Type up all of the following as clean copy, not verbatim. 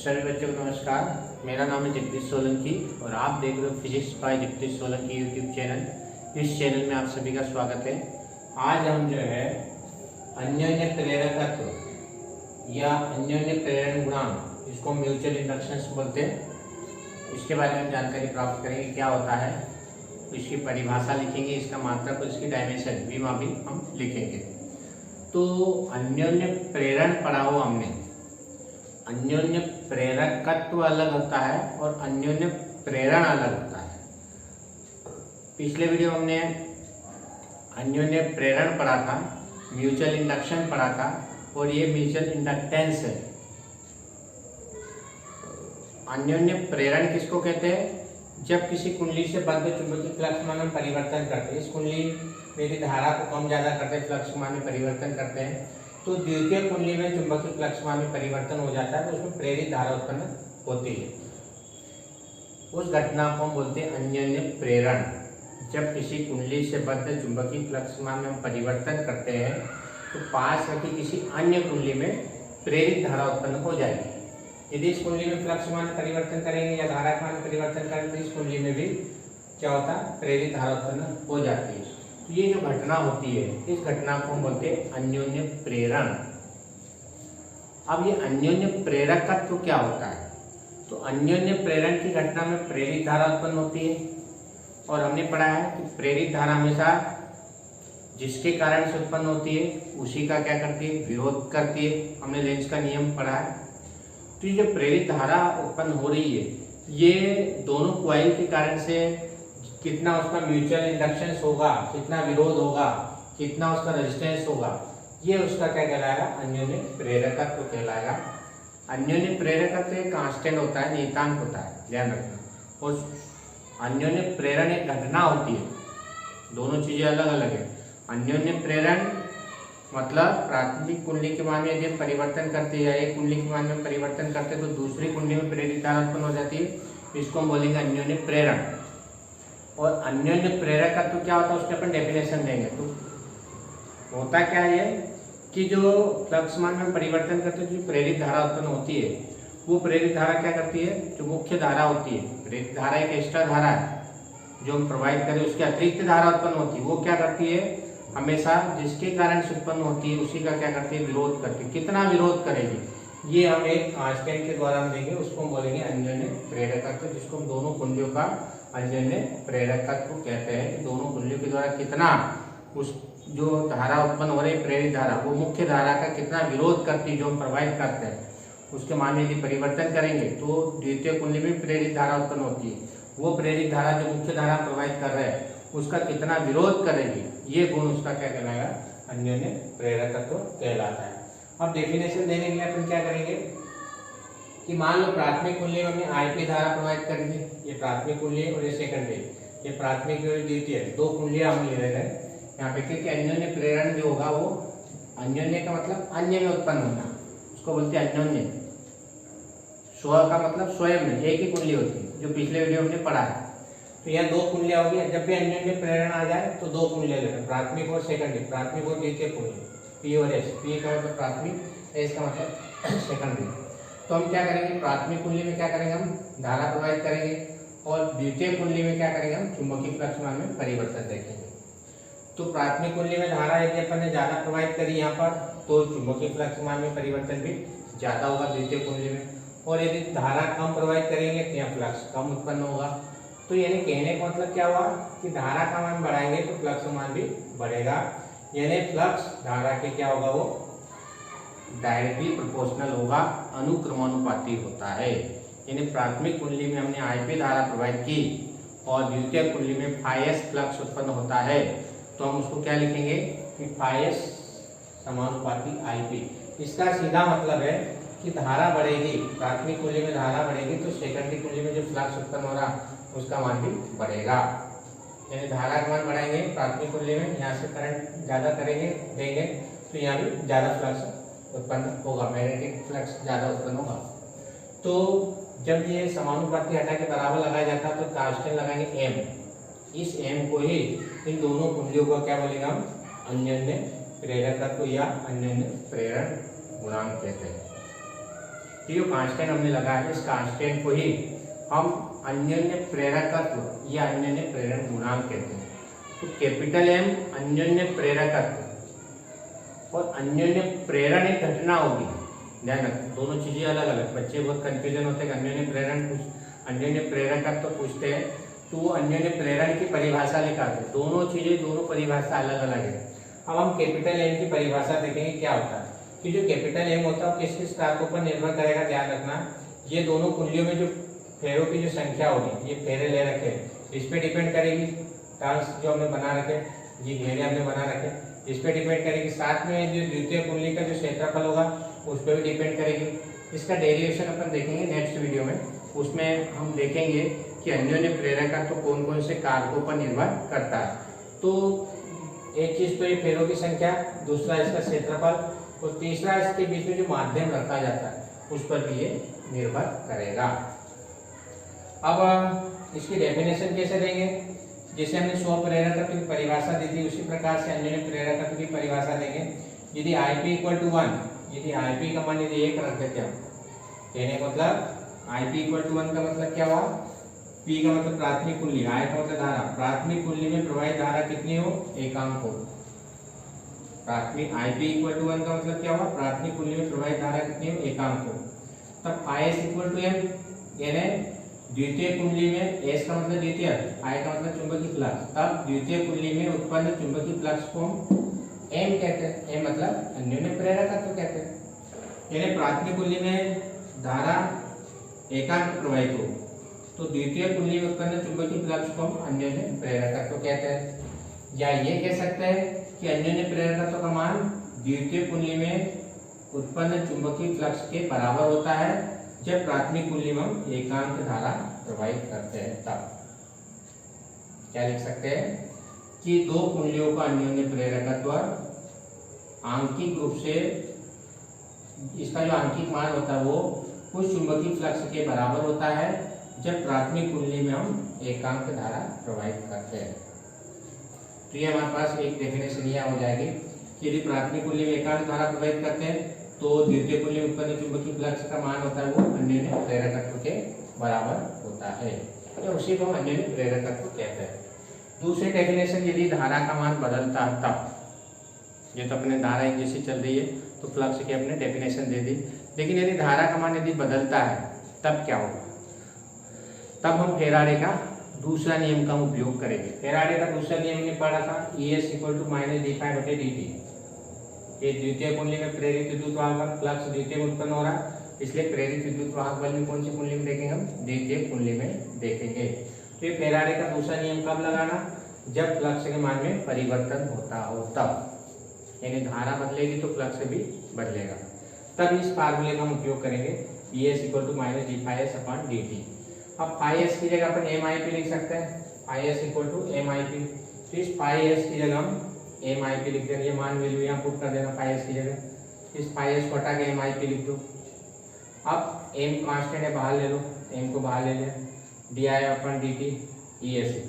सभी बच्चों को नमस्कार। मेरा नाम है जगदीश सोलंकी और आप देख रहे हो physics bye Jagdish Solanki YouTube channel. इस चैनल में आप सभी का स्वागत है। आज हम जो है अन्योन्य प्रेरकत्व या अन्योन्य प्रेरण गुणांक, इसको म्यूचुअल इंडक्शंस बोलते हैं, इसके बारे में जानकारी प्राप्त करेंगे। क्या होता है, इसकी परिभाषा लिखेंगे, इसका मात्रक और इसकी डायमेंशन भी वहाँ भी हम लिखेंगे। तो अन्योन्य प्रेरण पढ़ा हुआ हमने। अन्योन्य प्रेरकत्व अलग होता है और अन्योन्य प्रेरण अलग होता है। पिछले वीडियो हमने अन्योन्य प्रेरण पढ़ा था, म्यूचुअल इंडक्शन पढ़ा था और ये म्यूचुअल इंडक्टेंस है। अन्योन्य प्रेरण किसको कहते हैं? जब किसी कुंडली से बद्ध चुंबकीय फ्लक्स मान में परिवर्तन करते हैं, इस कुंडली मेरी धारा को कम ज्यादा करते हैं, फ्लक्स मान में परिवर्तन करते हैं, तो द्वितीय कुंडली में चुंबकीय फ्लक्स मान में परिवर्तन हो जाता है, तो उसमें प्रेरित धारा उत्पन्न होती है। उस घटना को हम बोलते हैं अन्योन्य प्रेरण। जब किसी कुंडली से बद्ध चुंबकीय फ्लक्स मान में हम परिवर्तन करते हैं तो पास रखी किसी अन्य कुंडली में प्रेरित धारा उत्पन्न हो जाएगी। यदि इस कुंडली में फ्लक्स मान में परिवर्तन करेंगे या धारा मान में परिवर्तन करेंगे तो इस कुंडली में भी क्या होता है, प्रेरित धारा उत्पन्न हो जाती है। तो ये जो घटना होती है, इस घटना को हम बोलते हैं अन्योन्य प्रेरण। अब ये अन्योन्य प्रेरकत्व क्या होता है? तो अन्योन्य प्रेरण की घटना में प्रेरित धारा उत्पन्न होती है और हमने पढ़ा है कि प्रेरित धारा हमेशा जिसके कारण से उत्पन्न होती है उसी का क्या करती है, विरोध करती है। हमने लेंज का नियम पढ़ा है। तो ये जो प्रेरित धारा उत्पन्न हो रही है, ये दोनों कॉइल के कारण से कितना उसका म्यूचुअल इंडक्शंस होगा, कितना विरोध होगा, कितना उसका रेजिस्टेंस होगा, ये उसका क्या कहलाएगा, अन्योन्य प्रेरकत्व कहलाएगा। अन्योन्य प्रेरकत्व एक कांस्टेंट होता है, नियतांक होता है, ध्यान रखना। और अन्योन्य प्रेरण एक घटना होती है, दोनों चीजें अलग अलग है। अन्योन्य प्रेरण मतलब प्राथमिक कुंडली के मान में यदि परिवर्तन करते हैं या एक कुंडली के मान में परिवर्तन करते हैं तो दूसरी कुंडली में प्रेरित धारा उत्पन्न हो जाती है, इसको हम बोलेंगे अन्योन्य प्रेरण। और अन्योन्य प्रेरकत्व क्या होता है, उसके अपन डेफिनेशन देंगे। तो होता क्या है कि जो फ्लक्स मान में परिवर्तन करते हैं, जो प्रेरित धारा उत्पन्न होती है, वो प्रेरित धारा क्या करती है, जो मुख्य धारा होती है, प्रेरित धारा एक एक्स्ट्रा धारा है जो हम प्रोवाइड करें, उसकी अतिरिक्त धारा उत्पन्न होती है, वो क्या करती है, हमेशा जिसके कारण से उत्पन्न होती है उसी का क्या करती है, विरोध करती है। कितना विरोध करेगी, ये हम एक कांस्टेंट के द्वारा हम देंगे, उसको हम बोलेंगे अन्योन्य प्रेरकत्व, जिसको हम दोनों कुंडलियों का अन्योन्य प्रेरकत्व कहते हैं। दोनों कुंडलियों के द्वारा कितना उस जो धारा उत्पन्न हो रही है, प्रेरित धारा, वो मुख्य धारा का कितना विरोध करती है जो हम प्रोवाइड करते हैं, उसके मान में यदि परिवर्तन करेंगे तो द्वितीय कुंडली में प्रेरित धारा उत्पन्न होती है, वो प्रेरित धारा जो मुख्य धारा प्रोवाइड कर रहे हैं उसका कितना विरोध करेगी, ये गुण उसका क्या कहलाएगा, अन्योन्य प्रेरकत्व कहलाता है। अब डेफिनेशन देने के लिए अपन क्या करेंगे कि मान लो प्राथमिक कुंडली में हमने आईपी धारा प्रोवाइड कर दी, ये प्राथमिक कुंडली और ये सेकेंडरी, ये प्राथमिक और द्वितीय, दो कुंडलियां हम ले रहे हैं यहाँ पे, क्योंकि अन्योन्य प्रेरण जो होगा वो अन्योन्य का मतलब अन्य में उत्पन्न होना, उसको बोलते हैं अन्योन्य। स्व का मतलब स्वयं में, एक ही कुंडली होती है, जो पिछले वीडियो हमने पढ़ा है। तो यहाँ दो कुंडलियां होगी, जब भी अन्योन्य प्रेरण आ जाए तो दो कुंडलियां लेते हैं, प्राथमिक और सेकेंडरी, प्राथमिक और द्वितीय कुंडली, पी और एस। पी का मतलब प्राथमिक, एस का मतलब सेकेंडरी। तो हम क्या करेंगे, प्राथमिक कुंडली में क्या करेंगे, हम धारा प्रोवाइड करेंगे और द्वितीय कुंडली में क्या करेंगे, हम चुंबकीय फ्लक्स मान में परिवर्तन देखेंगे। तो प्राथमिक कुंडली में धारा यदि अपन ने ज्यादा प्रोवाइड करी यहाँ पर तो चुंबकीय फ्लक्स मान में परिवर्तन भी ज्यादा होगा द्वितीय कुंडली में, और यदि धारा कम प्रोवाइड करेंगे तो यहाँ फ्लक्स कम उत्पन्न होगा। तो यानी कहने का मतलब क्या हुआ कि धारा का मान बढ़ाएंगे तो फ्लक्स मान भी बढ़ेगा, यानी फ्लक्स धारा के क्या होगा, वो डायरेक्टली प्रोपोर्शनल होगा, अनुक्रमानुपाती होता है। यानी प्राथमिक कुंडली में हमने आईपी धारा प्रोवाइड की और द्वितीय कुंडली में फाइएस फ्लक्स उत्पन्न होता है, तो हम उसको क्या लिखेंगे कि फाइएस समानुपाती आईपी। इसका सीधा मतलब है कि धारा बढ़ेगी, प्राथमिक कुंडली में धारा बढ़ेगी तो सेकेंडरी कुंडली में जो फ्लक्स उत्पन्न हो रहा उसका मान भी बढ़ेगा। यानी धारा का मान बढ़ाएंगे प्राथमिक कुंडली में, यहाँ से करंट ज्यादा करेंगे देंगे तो यहाँ भी ज्यादा फ्लक्स उत्पन्न होगा, मैग्नेटिक फ्लक्स ज्यादा उत्पन्न होगा। तो जब ये समानुपाती हटा के बराबर लगाया जाता है तो कांस्टेंट लगाएंगे एम, इस एम को ही इन दोनों कुंडलियों का क्या बोलेंगे हम, अन्योन्य प्रेरकत्व या अन्योन्य प्रेरण गुणांक कहते हैं। तो ये कांस्टेंट हमने लगा है, इस कांस्टेंट को ही हम अन्योन्य प्रेरकत्व या अन्योन्य प्रेरण गुणांक कहते हैं। तो कैपिटल एम अन्योन्य प्रेरकत्व और अन्योन्य प्रेरण एक घटना होगी, ध्यान रखना, दोनों चीजें अलग अलग। बच्चे बहुत कंफ्यूजन होते हैं, अन्योन्य प्रेरण अन्योन्य प्रेरकत्व पूछते हैं तो वो अन्योन्य प्रेरण की परिभाषा लिखाते हैं। दोनों चीजें, दोनों परिभाषा अलग अलग है। अब हम कैपिटल एम की परिभाषा देखेंगे क्या होता है। कि जो कैपिटल एम होता है किस किस कारकों पर निर्भर करेगा, ध्यान रखना। ये दोनों कुंडलियों में जो फेरों की जो संख्या होगी, ये फेरे ले रखे इस पे डिपेंड करेगी। टर्न्स जो हमने बना रखे, ये घेरे हमने बना रखे, इस पे डिपेंड करेगी। साथ में जो द्वितीय कुंडली का जो क्षेत्रफल होगा उस पर भी डिपेंड करेगी। इसका डेरिवेशन अपन देखेंगे नेक्स्ट वीडियो में। उसमें हम देखेंगे कि अन्योन्य प्रेरक तो कौन कौन से कारकों पर निर्भर करता है। तो एक चीज तो ये फेरों की संख्या, दूसरा इसका क्षेत्रफल और तीसरा इसके बीच में जो माध्यम रखा जाता है उस पर भी ये निर्भर करेगा। अब इसकी डेफिनेशन कैसे देंगे, जैसे हमने स्व प्रेरकत्व की परिभाषा दी थी उसी प्रकार से अन्योन्य प्रेरकत्व की परिभाषा देंगे। यदि IP = 1, यदि IP का मान यदि 1 रख देते हम, कहने का मतलब IP = 1 का मतलब क्या हुआ, P का मतलब प्राथमिक कुंडली, I का मतलब धारा, प्राथमिक कुंडली में प्रवाहित धारा कितनी हो, एकांक हो। प्राथमिक IP = 1 का मतलब क्या हुआ, प्राथमिक कुंडली में प्रवाहित धारा कितनी हो, एकांक हो। तब IS = M, यानी द्वितीय कुंडली में, S का मतलब द्वितीय, I का मतलब चुंबकीय फ्लक्स, तब द्वितीय कुंडली में उत्पन्न चुंबकीय फ्लक्स को M कहते हैं। M मतलब अन्योन्य प्रेरकत्व कहते हैं। यानी प्राथमिक कुंडली में धारा एकांक प्रवाहित हो तो द्वितीय कुंडली में उत्पन्न चुंबकीय फ्लक्स को हम अन्योन्य प्रेरकत्व कहते हैं। या ये कह सकते हैं कि अन्योन्य प्रेरकत्व का मान द्वितीय कुंडली में उत्पन्न चुंबकीय फ्लक्स के बराबर होता है जब प्राथमिक कुंडली में हम एकांक धारा प्रवाहित करते हैं। तब क्या लिख सकते हैं कि दो कुंडलियों का अन्योन्य प्रेरकत्व आंकिक रूप से, इसका जो आंकिक मान होता है वो कुछ चुंबकीय फ्लक्स के बराबर होता है जब प्राथमिक कुंडली में हम एकांक धारा प्रवाहित करते हैं। तो ये हमारे पास एक डेफिनेशन यह हो जाएगी कि यदि प्राथमिक कुंडली में एकांक धारा प्रवाहित करते हैं तो द्वितीय कुंडली में उत्पन्न चुंबकीय फ्लक्स का मान होता है वो अन्योन्य प्रेरकत्व के बराबर होता है, तो उसी को हम अन्योन्य प्रेरकत्व कहते हैं। दूसरी डेफिनेशन, यदि धारा का मान बदलता है तब, ये तो अपने धारा एक जैसी चल रही है तो फ्लक्स की अपने डेफिनेशन दे दी, लेकिन यदि धारा का मान यदि बदलता है तब क्या होगा, तब हम फेराडे का दूसरा नियम का उपयोग करेंगे। फेराडे का दूसरा नियम हमने पढ़ा था, ES = -dϕ/dt। ये द्वितीय कुंडली में प्रेरित विद्युत वाहक फ्लक्स द्वितीय में उत्पन्न हो रहा है, इसलिए प्रेरित विद्युत वाहक बल में कौन सी कुंडली में देखेंगे, हम द्वितीय कुंडली में देखेंगे। तो ये फेराडे का दूसरा नियम कब लगाना, जब फ्लक्स के मान में परिवर्तन होता हो तब, यानी धारा बदलेगी तो फ्लक्स भी बदलेगा, तब इस फार्मूले का हम उपयोग करेंगे, ES = -dϕs/dt। अब ϕs की जगह अपन MIP लिख सकते हैं, ϕs = MIP। तो इस ϕs की जगह हम MIP लिख देंगे, ये मान वैल्यू यहाँ पुट कर देना ϕs की जगह, इस ϕs को हटा के MIP लिख दो। अब M कांस्टेंट है, बाहर ले लो, M को बाहर ले लिया, dI/dt ES =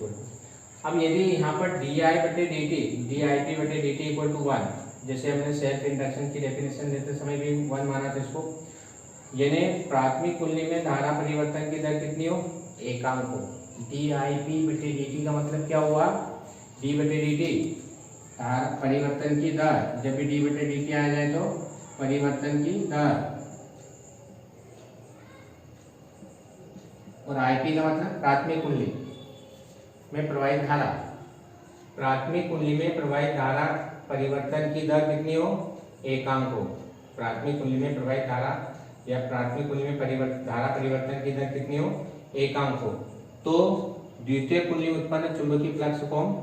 अब यदि यहाँ पर dI/dt dIP/dt = 1, जैसे हमने सेल्फ इंडक्शन की डेफिनेशन देते समय भी 1 माना था इसको, यानी प्राथमिक कुंडली में धारा परिवर्तन की दर कितनी हो, एकांक हो। dIP/dt का मतलब क्या हुआ, d/dt धारा परिवर्तन की दर, जब भी d/dt आ जाए तो परिवर्तन की दर, और IP का मतलब प्राथमिक कुंडली में प्रवाहित धारा, प्राथमिक कुंडली में प्रवाहित धारा परिवर्तन की दर कितनी हो, एकांक हो। प्राथमिक कुंडली में प्रवाहित धारा या प्राथमिक कुंडली में धारा परिवर्तन की दर कितनी हो, एकांक हो, तो द्वितीय कुंडली में उत्पन्न चुंबकीय फ्लक्स को हम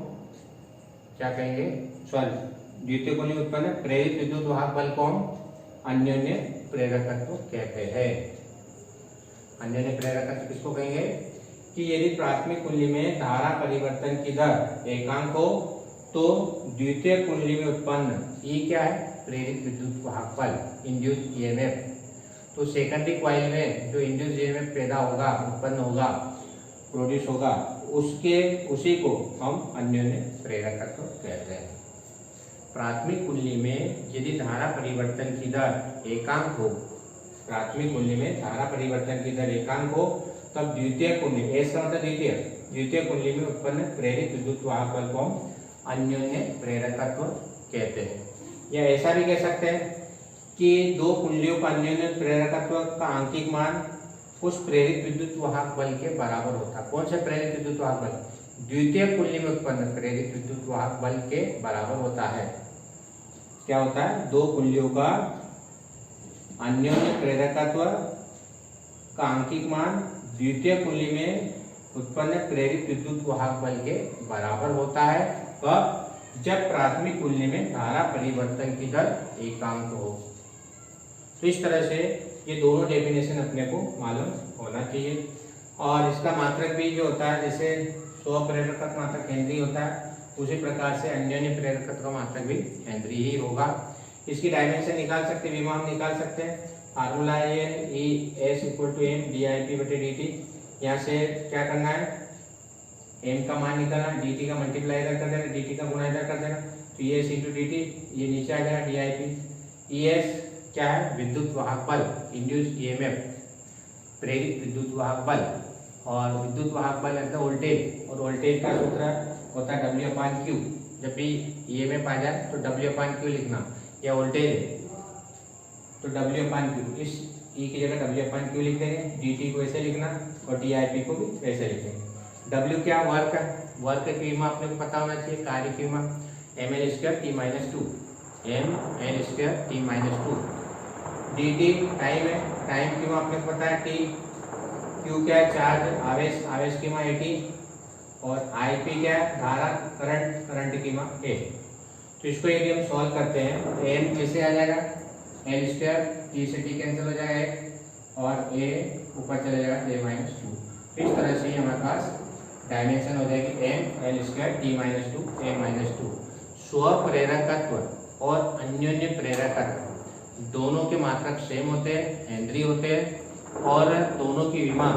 क्या कहेंगे, द्वितीय कुंडली में उत्पन्न प्रेरित विद्युत वाहक बल को हम अन्योन्य प्रेरकत्व कहते हैं। अन्योन्य प्रेरकत्व किसको कहेंगे कि यदि प्राथमिक कुंडली में धारा परिवर्तन की दर एकांक हो तो द्वितीय कुंडली में उत्पन्न E क्या है, प्रेरित विद्युत वाहक बल, इंड्यूस्ड EMF, तो सेकेंडरी कॉइल में जो इंड्यूस्ड EMF पैदा होगा, उत्पन्न होगा, प्रोड्यूस होगा, उसी को हम अन्योन्य प्रेरकत्व कहते हैं। प्राथमिक कुंडली में यदि धारा परिवर्तन की दर एकांक हो प्राथमिक कुंडली में धारा परिवर्तन की दर एकांक हो तब द्वितीय कुंडली, एस का मतलब द्वितीय कुंडली में उत्पन्न प्रेरित विद्युत वाहक बल को हम अन्योन्य प्रेरकत्व कहते हैं। या ऐसा भी कह सकते हैं कि दो कुंडलियों का अन्योन्य प्रेरकत्व का आंकिक मान उस प्रेरित विद्युत वाहक बल के बराबर होता है। कौन से प्रेरित विद्युत वाहक बल? द्वितीय कुंडली में उत्पन्न प्रेरित विद्युत वाहक बल के बराबर होता है। क्या होता है? दो कुंडलियों का अन्योन्य प्रेरकत्व का आंकिक मान द्वितीय कुंडली में उत्पन्न प्रेरित विद्युत वाहक बल के बराबर होता है। कब? जब प्राथमिक कुंडली में धारा परिवर्तन की दर एकांक हो। तो इस तरह से ये दोनों डेफिनेशन अपने को मालूम होना चाहिए। और इसका मात्रक भी जो होता है, जैसे स्व प्रेरकत्व मात्रक हेनरी होता है, उसी प्रकार से अन्योन्य प्रेरकत्व का मात्रक भी हेनरी ही होगा। इसकी डायमेंशन निकाल सकते, विमा हम निकाल सकते हैं। फार्मूला ये E S = m dIp/dt। यहाँ से क्या करना है? m का मान निकालना, dt का मल्टीप्लाई इधर कर देना, dt का गुणा इधर कर देना, तो ES × dt ये नीचे आ जाएगा dIp। ES क्या है? विद्युत वाहक बल, इंड्यूस्ड EMF, प्रेरित विद्युत वाहक बल। और विद्युत वाहक बल मतलब वोल्टेज, और वोल्टेज का सूत्र होता है W/Q। जब भी EMF आ जाए तो W/Q लिखना, या वोल्टेज तो W/Q, इस E की जगह W/Q लिख देंगे, dt को ऐसे लिखना और dIp को भी ऐसे लिखेंगे। W क्या? वर्क है, वर्क की विमा अपने को पता होना चाहिए, कार्य की विमा mL²T-2, mL²T-2। dt टाइम है, टाइम की विमा अपने को पता है T। Q क्या है? चार्ज, आवेश, आवेश की विमा AT। और IP क्या है? धारा, करंट, करंट की विमा A। तो इसको यदि हम सॉल्व करते हैं तो m कैसे आ जाएगा? L², T से T कैंसिल हो जाएगा और A ऊपर चले जाएगा J-2। तो इस तरह से हमारे पास डायमेंशन हो जाएगी mL²T-2 A-2। स्व प्रेरकत्व और अन्योन्य प्रेरकत्व दोनों के मात्रक सेम होते हैं, हेनरी होते हैं, और दोनों की विमा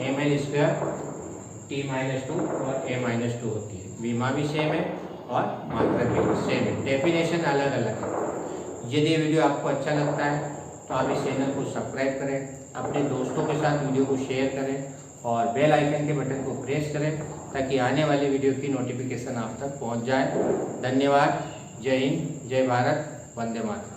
mL² T-2 और A-2 होती है। विमा भी सेम है और मात्रक भी सेम है, डेफिनेशन अलग अलग है। यदि ये वीडियो आपको अच्छा लगता है तो आप इस चैनल को सब्सक्राइब करें, अपने दोस्तों के साथ वीडियो को शेयर करें और बेल आइकन के बटन को प्रेस करें ताकि आने वाली वीडियो की नोटिफिकेशन आप तक पहुंच जाए। धन्यवाद। जय हिंद, जय भारत, वंदे मातरम।